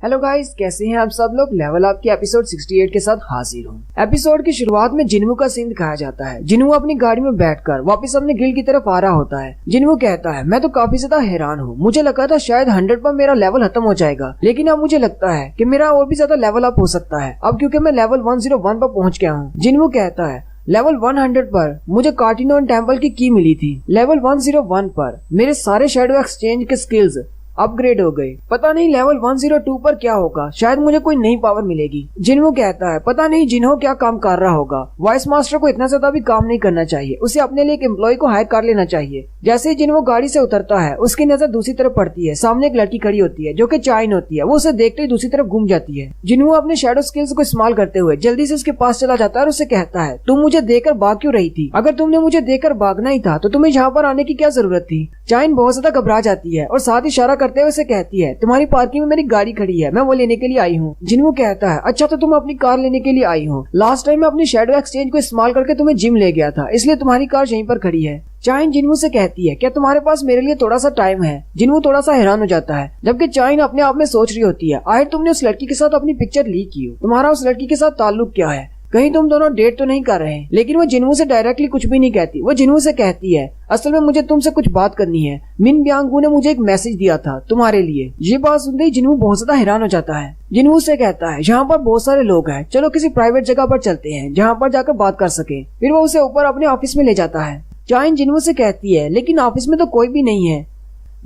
Hello guys, कैसे हैं आप सब लोग। लेवल अप के एपिसोड 68 के साथ हाजिर हूँ। एपिसोड की शुरुआत में जिन्हू का सीन दिखाया जाता है। जिन्हू अपनी गाड़ी में बैठकर वापस अपने गिल्ड की तरफ आ रहा होता है। जिन्हू कहता है, मैं तो काफी ज्यादा हैरान हूँ। मुझे लगा था शायद 100 पर मेरा लेवल खत्म हो जाएगा, लेकिन अब मुझे लगता है कि मेरा और भी ज्यादा लेवल अप हो सकता है अब, क्योंकि मैं लेवल 101 पर पहुँच गया हूँ। जिन्हू कहता है, लेवल 100 पर मुझे कार्टिनोन टेम्पल की की मिली थी। लेवल 101 पर मेरे सारे शैडो एक्सचेंज के स्किल्स अपग्रेड हो गए। पता नहीं लेवल 102 पर क्या होगा, शायद मुझे कोई नई पावर मिलेगी। जिन्हू कहता है, पता नहीं जिन्हों क्या काम कर रहा होगा। वॉइस मास्टर को इतना ज्यादा भी काम नहीं करना चाहिए, उसे अपने लिए एक एम्प्लॉय को हायर कर लेना चाहिए। जैसे ही जिन्हू गाड़ी से उतरता है, उसकी नजर दूसरी तरफ पड़ती है। सामने एक लड़की खड़ी होती है जो कि चाइन होती है। वो उसे देखते ही दूसरी तरफ घूम जाती है। जिन्हू अपने शैडो स्किल्स को इस्तेमाल करते हुए जल्दी से उसके पास चला जाता है और उसे कहता है, तुम मुझे देखकर भाग क्यों रही थी? अगर तुमने मुझे देखकर भागना ही था तो तुम्हें यहाँ पर आने की क्या जरूरत थी? चाइन बहुत ज्यादा घबरा जाती है और साथ इशारा करते हुए उसे कहती है, तुम्हारी पार्किंग में मेरी गाड़ी खड़ी है, मैं वो लेने के लिए आई हूँ। जिन्हू कहता है, अच्छा तो तुम अपनी कार लेने के लिए आई हो। लास्ट टाइम मैं अपनी शैडो एक्सचेंज को इस्तेमाल करके तुम्हें जिम ले गया था, इसलिए तुम्हारी कार यहीं पर खड़ी है। चाइन जिन्हू से कहती है, क्या तुम्हारे पास मेरे लिए थोड़ा सा टाइम है? जिन्हू थोड़ा सा हैरान हो जाता है, जबकि चाइन अपने आप में सोच रही होती है, आखिर तुमने उस लड़की के साथ अपनी पिक्चर लीक की हो, तुम्हारा उस लड़की के साथ ताल्लुक क्या है? कहीं तुम दोनों डेट तो नहीं कर रहे हैं? लेकिन वो जिन्हू से डायरेक्टली कुछ भी नहीं कहती। वो जिन्हू से कहती है, असल में मुझे तुमसे कुछ बात करनी है। मिन ब्यांगू ने मुझे एक मैसेज दिया था तुम्हारे लिए। ये बात सुनते ही जिन्हू बहुत ज्यादा हैरान हो जाता है। जिन्हू से कहता है, यहाँ पर बहुत सारे लोग हैं, चलो किसी प्राइवेट जगह पर चलते हैं जहाँ पर जाकर बात कर सके। फिर वो उसे ऊपर अपने ऑफिस में ले जाता है। चाइन जिन्हू से कहती है, लेकिन ऑफिस में तो कोई भी नहीं है।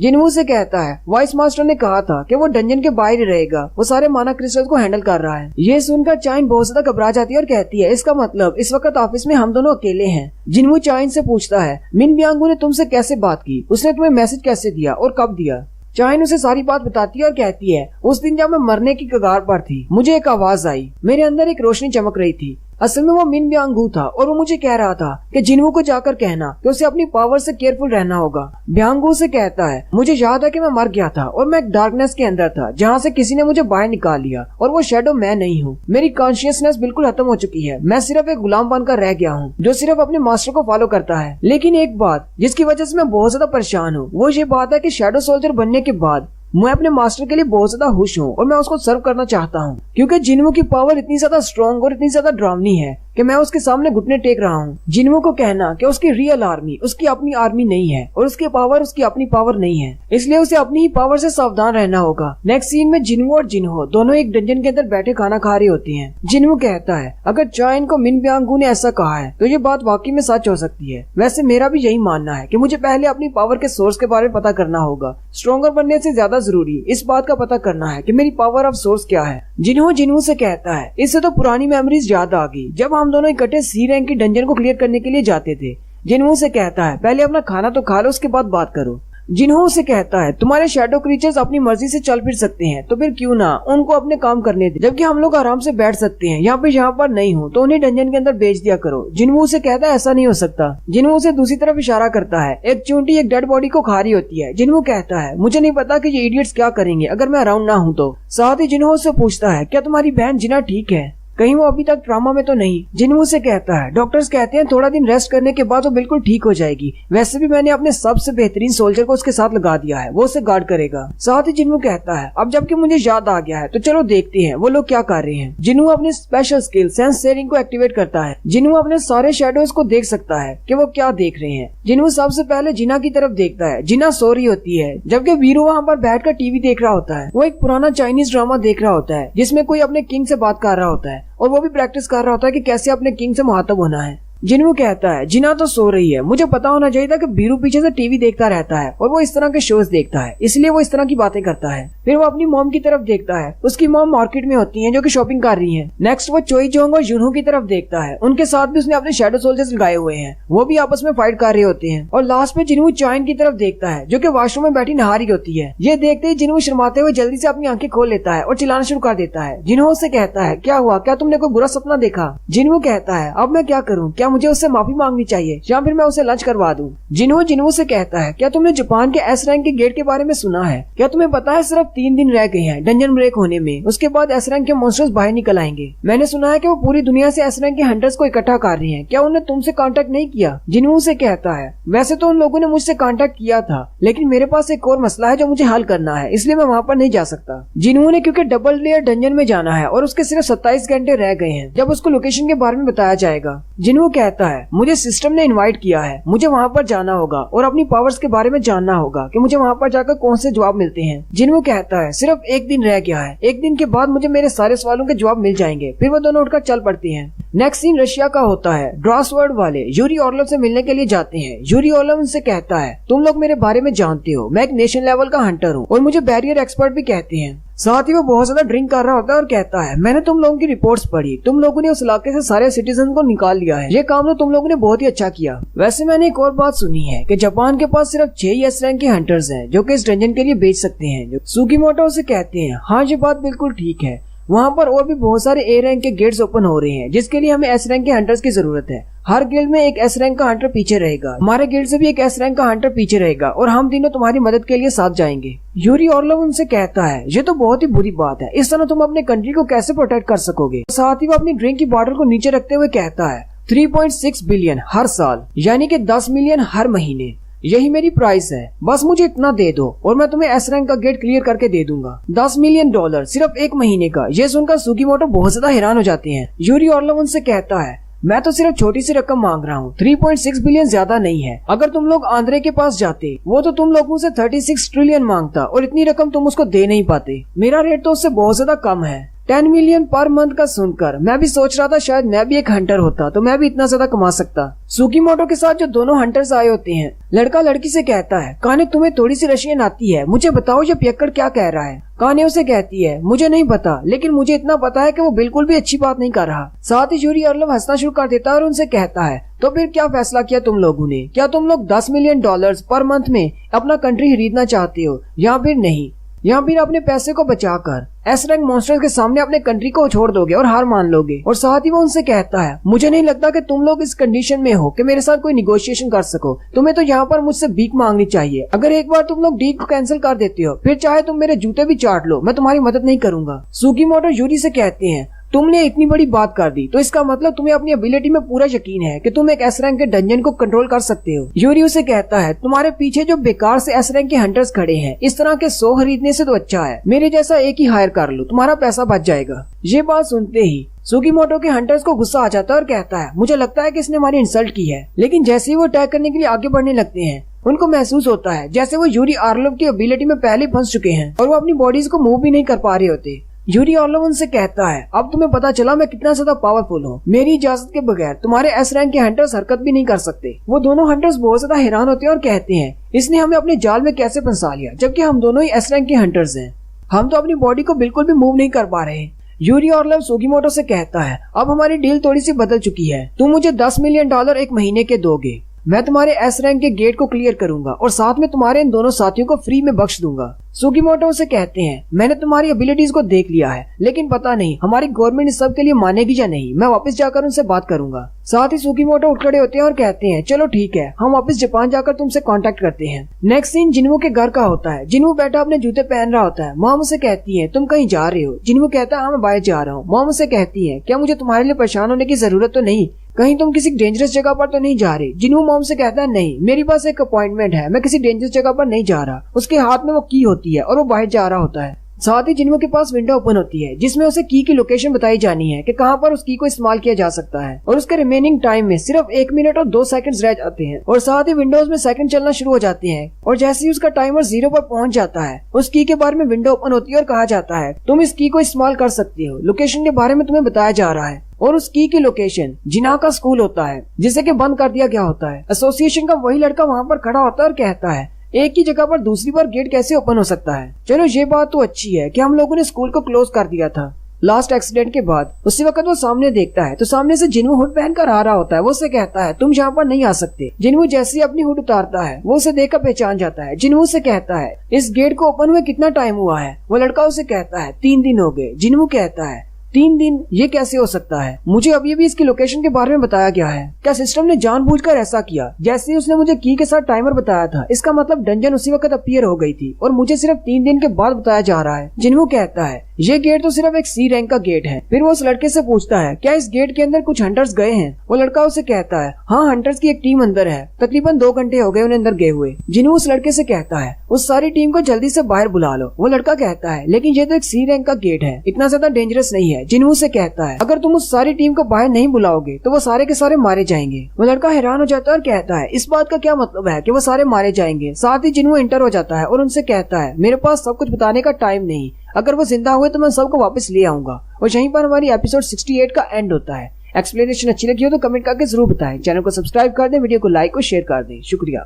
जिन्हू से कहता है, वॉइस मास्टर ने कहा था कि वो डंजन के बाहर ही रहेगा, वो सारे माना क्रिस्टल्स को हैंडल कर रहा है। ये सुनकर चाइन बहुत ज्यादा घबरा जाती है और कहती है, इसका मतलब इस वक्त ऑफिस में हम दोनों अकेले हैं। जिन्हू चाइन से पूछता है, मिन ब्यांगू ने तुमसे कैसे बात की? उसने तुम्हें मैसेज कैसे दिया और कब दिया? चाइन उसे सारी बात बताती है और कहती है, उस दिन जब मैं मरने की कगार पर थी, मुझे एक आवाज आई, मेरे अंदर एक रोशनी चमक रही थी। असल में वो मिन ब्यांगू था और वो मुझे कह रहा था कि जिन्हू को जाकर कहना कि उसे अपनी पावर से केयरफुल रहना होगा। ब्यांगू से कहता है, मुझे याद है कि मैं मर गया था और मैं एक डार्कनेस के अंदर था जहाँ से किसी ने मुझे बाहर निकाल लिया, और वो शैडो मैं नहीं हूँ। मेरी कॉन्शियसनेस बिल्कुल खत्म हो चुकी है। मैं सिर्फ एक गुलाम बनकर रह गया हूँ जो सिर्फ अपने मास्टर को फॉलो करता है। लेकिन एक बात जिसकी वजह से मैं बहुत ज्यादा परेशान हूँ, वो ये बात है कि शैडो सोल्जर बनने के बाद मैं अपने मास्टर के लिए बहुत ज्यादा खुश हूँ और मैं उसको सर्व करना चाहता हूँ, क्योंकि जिन्हू की पावर इतनी ज्यादा स्ट्रॉन्ग और इतनी ज्यादा डरावनी है कि मैं उसके सामने घुटने टेक रहा हूँ। जिन्हू को कहना कि उसकी रियल आर्मी उसकी अपनी आर्मी नहीं है और उसकी पावर उसकी अपनी पावर नहीं है, इसलिए उसे अपनी ही पावर से सावधान रहना होगा। नेक्स्ट सीन में जिन्हू और जिन्हो दोनों एक डंजन के अंदर बैठे खाना खा रही होती हैं। जिन्हू कहता है, अगर चाइन को मिन ब्यांगू ने ऐसा कहा है तो ये बात वाकई में सच हो सकती है। वैसे मेरा भी यही मानना है कि मुझे पहले अपनी पावर के सोर्स के बारे में पता करना होगा। स्ट्रॉन्गर बनने से ज्यादा जरूरी इस बात का पता करना है कि मेरी पावर ऑफ सोर्स क्या है। जिन्हू से कहता है, इससे तो पुरानी मेमोरीज याद आ गई जब हम दोनों इकट्ठे सी रैंक की डंजन को क्लियर करने के लिए जाते थे। जिन्हू से कहता है, पहले अपना खाना तो खा लो, उसके बाद बात करो। जिन्हू से कहता है, तुम्हारे शैडो क्रीचर्स अपनी मर्जी से चल फिर सकते हैं, तो फिर क्यों ना उनको अपने काम करने दे, जबकि हम लोग आराम से बैठ सकते हैं। यहाँ पर नहीं हो तो उन्हें डंजन के अंदर भेज दिया करो। जिन्हू से कहता है, ऐसा नहीं हो सकता। जिन्हू से दूसरी तरफ इशारा करता है, एक चूंटी एक डेड बॉडी को खा रही होती है। जिन्हू कहता है, मुझे नहीं पता कि ये इडियट्स क्या करेंगे अगर मैं अराउंड ना हूँ तो। साथ ही जिन्हू से पूछता है, क्या तुम्हारी बहन जिना ठीक है? कहीं वो अभी तक ट्रॉमा में तो नहीं? जिन्हू से कहता है, डॉक्टर्स कहते हैं थोड़ा दिन रेस्ट करने के बाद वो बिल्कुल ठीक हो जाएगी। वैसे भी मैंने अपने सबसे बेहतरीन सोल्जर को उसके साथ लगा दिया है, वो उसे गार्ड करेगा। साथ ही जिन्हू कहता है, अब जबकि मुझे याद आ गया है तो चलो देखते हैं वो लोग क्या कर रहे हैं। जिन्हू अपनी स्पेशल स्किल सेंस शेयरिंग को एक्टिवेट करता है। जिन्हू अपने सारे शैडोज को देख सकता है कि वो क्या देख रहे हैं। जिन्हू सबसे पहले जिना की तरफ देखता है। जिना सो रही होती है जबकि वीरू वहाँ पर बैठकर टीवी देख रहा होता है। वो एक पुराना चाइनीज ड्रामा देख रहा होता है जिसमें कोई अपने किंग से बात कर रहा होता है और वो भी प्रैक्टिस कर रहा होता है कि कैसे अपने किंग से मुहातब होना है। जिन्हू कहता है, जिना तो सो रही है, मुझे पता होना चाहिए था कि बीरू पीछे से टीवी देखता रहता है और वो इस तरह के शोज देखता है, इसलिए वो इस तरह की बातें करता है। फिर वो अपनी मॉम की तरफ देखता है। उसकी मॉम मार्केट में होती है जो कि शॉपिंग कर रही है। नेक्स्ट वो चोई जोंग और जुनहो की तरफ देखता है। उनके साथ भी उसने अपने शैडो सोल्जर्स लगाए हुए हैं, वो भी आपस में फाइट कर रहे होते हैं। और लास्ट में जिन्हू चाइन की तरफ देखता है जो कि वॉशरूम में बैठी नहा रही होती है। ये देखते ही जिन्हू शर्माते हुए जल्दी से अपनी आंखें खोल लेता है और चिल्लाना शुरू कर देता है। जिन्हू से कहता है, क्या हुआ, क्या तुमने कोई बुरा सपना देखा? जिन्हू कहता है, अब मैं क्या करूँ, क्या क्या मुझे उससे माफी मांगनी चाहिए या फिर मैं उसे लंच करवा दूं? जिन्हू से कहता है, क्या तुमने जापान के एस रैंक के गेट के बारे में सुना है? क्या तुम्हें पता है सिर्फ 3 दिन रह गए हैं डंजन ब्रेक होने में, उसके बाद एस रैंक के मॉन्स्टर्स बाहर निकल आएंगे। मैंने सुना है कि वो पूरी दुनिया से एस रैंक के हंटर्स को इकट्ठा कर रहे हैं, क्या उन्होंने तुमसे कांटेक्ट नहीं किया? जिन्हू से कहता है, वैसे तो उन लोगों ने मुझसे कांटेक्ट किया था, लेकिन मेरे पास एक और मसला है जो मुझे हल करना है, इसलिए मैं वहाँ पर नहीं जा सकता। जिन्हू ने क्योंकि डबल लेयर डंजन में जाना है और उसके सिर्फ 27 घंटे रह गए हैं जब उसको लोकेशन के बारे में बताया जाएगा। जिन्हू कहता है, मुझे सिस्टम ने इनवाइट किया है, मुझे वहाँ पर जाना होगा और अपनी पावर्स के बारे में जानना होगा कि मुझे वहाँ पर जाकर कौन से जवाब मिलते हैं। जिन्हू कहता है, सिर्फ 1 दिन रह गया है, 1 दिन के बाद मुझे मेरे सारे सवालों के जवाब मिल जाएंगे। फिर वो दोनों उठकर चल पड़ते हैं। नेक्स्ट सीन रशिया का होता है। ड्रॉसवर्ड वाले यूरी ऑर्लोव से मिलने के लिए जाते हैं। यूरी ऑर्लोव उनसे कहता है, तुम लोग मेरे बारे में जानते हो, मैं एक नेशन लेवल का हंटर हूँ और मुझे बैरियर एक्सपर्ट भी कहते हैं। साथ ही वो बहुत ज्यादा ड्रिंक कर रहा होता है और कहता है, मैंने तुम लोगों की रिपोर्ट्स पढ़ी, तुम लोगों ने उस इलाके से सारे सिटीजन को निकाल लिया है, ये काम तो तुम लोगों ने बहुत ही अच्छा किया। वैसे मैंने एक और बात सुनी है कि जापान के पास सिर्फ 6 एस रैंक के हंटर्स हैं जो कि इस डंजन के लिए बेच सकते हैं। सुगीमोटो से कहते हैं, हाँ ये बात बिल्कुल ठीक है, वहाँ पर और भी बहुत सारे ए रैंक के गेट्स ओपन हो रहे हैं जिसके लिए हमें एस रैंक के हंटर्स की जरूरत है। हर गिल्ड में एक एस रैंक का हंटर पीछे रहेगा, हमारे गिल्ड से भी एक एस रैंक का हंटर पीछे रहेगा और हम तीनों तुम्हारी मदद के लिए साथ जाएंगे। यूरी ऑर्लोव उनसे कहता है, ये तो बहुत ही बुरी बात है, इस तरह तुम अपने कंट्री को कैसे प्रोटेक्ट कर सकोगे? साथ ही वो अपनी ड्रिंक की बॉटल को नीचे रखते हुए कहता है, 3.6 बिलियन हर साल, यानी कि 10 मिलियन हर महीने, यही मेरी प्राइस है, बस मुझे इतना दे दो और मैं तुम्हें एस रैंक का गेट क्लियर करके दे दूंगा। $10 मिलियन सिर्फ 1 महीने का। ये सुनकर सुगीमोटो बहुत ज्यादा हैरान हो जाते हैं। यूरी ऑर्लोव उनसे कहता है, मैं तो सिर्फ छोटी सी रकम मांग रहा हूँ, 3.6 बिलियन ज्यादा नहीं है। अगर तुम लोग आंद्रे के पास जाते, वो तो तुम लोगों से 36 ट्रिलियन मांगता और इतनी रकम तुम उसको दे नहीं पाते। मेरा रेट तो उससे बहुत ज्यादा कम है। 10 मिलियन पर मंथ का सुनकर मैं भी सोच रहा था शायद मैं भी एक हंटर होता तो मैं भी इतना ज्यादा कमा सकता। सुगीमोटो के साथ जो दोनों हंटर्स आए होते हैं, लड़का लड़की से कहता है, काने तुम्हें थोड़ी सी रशियन आती है, मुझे बताओ ये पियक्कड़ क्या कह रहा है? काने उसे कहती है, मुझे नहीं पता, लेकिन मुझे इतना पता है कि वो बिल्कुल भी अच्छी बात नहीं कर रहा। साथ ही यूरी ऑर्लोव हंसना शुरू कर देता है और उनसे कहता है, तो फिर क्या फैसला किया तुम लोगों ने? क्या तुम लोग $10 मिलियन पर मंथ में अपना कंट्री खरीदना चाहते हो या फिर नहीं? या फिर अपने पैसे को बचाकर एस रैंक मॉन्स्टर्स के सामने अपने कंट्री को छोड़ दोगे और हार मान लोगे? और साथ ही वो उनसे कहता है, मुझे नहीं लगता कि तुम लोग इस कंडीशन में हो कि मेरे साथ कोई निगोशिएशन कर सको। तुम्हें तो यहाँ पर मुझसे भीख मांगनी चाहिए। अगर एक बार तुम लोग डील को कैंसिल कर देते हो, फिर चाहे तुम मेरे जूते भी चाट लो, मैं तुम्हारी मदद नहीं करूंगा। सुगीमोटो यूरी से कहते हैं, तुमने इतनी बड़ी बात कर दी तो इसका मतलब तुम्हें अपनी एबिलिटी में पूरा यकीन है कि तुम एक एस रैंक के डंजन को कंट्रोल कर सकते हो। यूरी उसे कहता है, तुम्हारे पीछे जो बेकार से एस रैंक के हंटर्स खड़े हैं, इस तरह के 100 खरीदने से तो अच्छा है मेरे जैसा एक ही हायर कर लो, तुम्हारा पैसा बच जाएगा। ये बात सुनते ही सुगीमोटो के हंटर्स को गुस्सा आ जाता है और कहता है, मुझे लगता है कि इसने हमारी इंसल्ट की है। लेकिन जैसे ही वो अटैक करने के लिए आगे बढ़ने लगते हैं, उनको महसूस होता है जैसे वो यूरी ऑर्लोव की एबिलिटी में पहले ही फंस चुके हैं और वो अपनी बॉडीज को मूव भी नहीं कर पा रहे होते। यूरी ऑर्लोव उनसे कहता है, अब तुम्हें पता चला मैं कितना ज्यादा पावरफुल हूँ। मेरी इजाजत के बगैर तुम्हारे एस रैंक के हंटर्स हरकत भी नहीं कर सकते। वो दोनों हंटर्स बहुत ज्यादा हैरान होते हैं और कहते हैं, इसने हमें अपने जाल में कैसे फंसा लिया, जबकि हम दोनों ही एस रैंक के हंटर्स हैं। हम तो अपनी बॉडी को बिल्कुल भी मूव नहीं कर पा रहे। यूरी ऑर्लोव सुगीमोटो से कहता है, अब हमारी डील थोड़ी सी बदल चुकी है, तुम मुझे $10 मिलियन 1 महीने के दोगे, मैं तुम्हारे एस रैंक के गेट को क्लियर करूंगा और साथ में तुम्हारे इन दोनों साथियों को फ्री में बख्श दूंगा। सुगीमोटो से कहते हैं, मैंने तुम्हारी एबिलिटीज को देख लिया है, लेकिन पता नहीं हमारी गवर्नमेंट इस सब के लिए मानेगी या नहीं। मैं वापस जाकर उनसे बात करूंगा। साथ ही सुगीमोटो उठ खड़े होते हैं और कहते हैं, चलो ठीक है, हम वापस जापान जाकर तुमसे कांटेक्ट करते हैं। नेक्स्ट सीन जिन्हू के घर का होता है। जिन्हू बैठा अपने जूते पहन रहा होता है। मॉम उसे कहती है, तुम कहीं जा रहे हो? जिन्हू कहता है, हाँ मैं बाहर जा रहा हूँ। मॉम उसे कहती है, क्या मुझे तुम्हारे लिए परेशान होने की जरूरत तो नहीं? कहीं तुम किसी डेंजरस जगह पर तो नहीं जा रहे? जिन्हू मॉम से कहता है, नहीं मेरे पास एक अपॉइंटमेंट है, मैं किसी डेंजरस जगह पर नहीं जा रहा। उसके हाथ में वो की होती है और वो बाहर जा रहा होता है। साथ ही जिन्हू के पास विंडो ओपन होती है जिसमें उसे की लोकेशन बताई जानी है कि कहां पर उस की को इस्तेमाल किया जा सकता है और उसके रिमेनिंग टाइम में सिर्फ 1 मिनट और 2 सेकंड्स रह जाते हैं और साथ ही विंडोज में सेकंड चलना शुरू हो जाते हैं और जैसे ही उसका टाइमर 0 पर पहुंच जाता है उस की के बारे में विंडो ओपन होती है और कहा जाता है तुम इस की को इस्तेमाल कर सकते हो। लोकेशन के बारे में तुम्हें बताया जा रहा है और उस की लोकेशन जिना का स्कूल होता है जिसे कि बंद कर दिया गया होता है। एसोसिएशन का वही लड़का वहाँ पर खड़ा होता है और कहता है एक ही जगह पर दूसरी बार गेट कैसे ओपन हो सकता है। चलो ये बात तो अच्छी है कि हम लोगों ने स्कूल को क्लोज कर दिया था लास्ट एक्सीडेंट के बाद। उसी वक्त वो सामने देखता है तो सामने से जिन्हू हुड पहनकर आ रहा होता है। वो उसे कहता है तुम यहाँ पर नहीं आ सकते। जिन्हू जैसे ही अपनी हुड उतारता है वो उसे देखकर पहचान जाता है। जिन्हू से कहता है इस गेट को ओपन हुए कितना टाइम हुआ है? वो लड़का उसे कहता है 3 दिन हो गए। जिन्हू कहता है 3 दिन, ये कैसे हो सकता है? मुझे अभी अभी इसकी लोकेशन के बारे में बताया गया है। क्या सिस्टम ने जानबूझकर ऐसा किया? जैसे ही उसने मुझे की के साथ टाइमर बताया था, इसका मतलब डंजन उसी वक्त अपीयर हो गई थी और मुझे सिर्फ 3 दिन के बाद बताया जा रहा है। जिन्हों कहता है ये गेट तो सिर्फ एक सी रैंक का गेट है। फिर वो उस लड़के से पूछता है क्या इस गेट के अंदर कुछ हंटर्स गए हैं? वो लड़का उसे कहता है हाँ, हंटर्स की एक टीम अंदर है, तकरीबन 2 घंटे हो गए उन्हें अंदर गए हुए। जिन्हों उस लड़के से कहता है उस सारी टीम को जल्दी से बाहर बुला लो। वो लड़का कहता है लेकिन ये तो एक सी रैंक का गेट है, इतना ज्यादा डेंजरस नहीं है। जिन्हों से कहता है अगर तुम उस सारी टीम को बाहर नहीं बुलाओगे तो वो सारे के सारे मारे जाएंगे। वो लड़का हैरान हो जाता है और कहता है इस बात का क्या मतलब है कि वो सारे मारे जाएंगे? साथ ही जिन्हों एंटर हो जाता है और उनसे कहता है मेरे पास सब कुछ बताने का टाइम नहीं, अगर वो जिंदा हुए तो मैं सबको वापस ले आऊंगा। और यहीं पर हमारी एपिसोड 68 का एंड होता है। एक्सप्लेनेशन अच्छी लगी हो तो कमेंट करके जरूर बताएं। चैनल को सब्सक्राइब कर दें, वीडियो को लाइक और शेयर कर दें। शुक्रिया।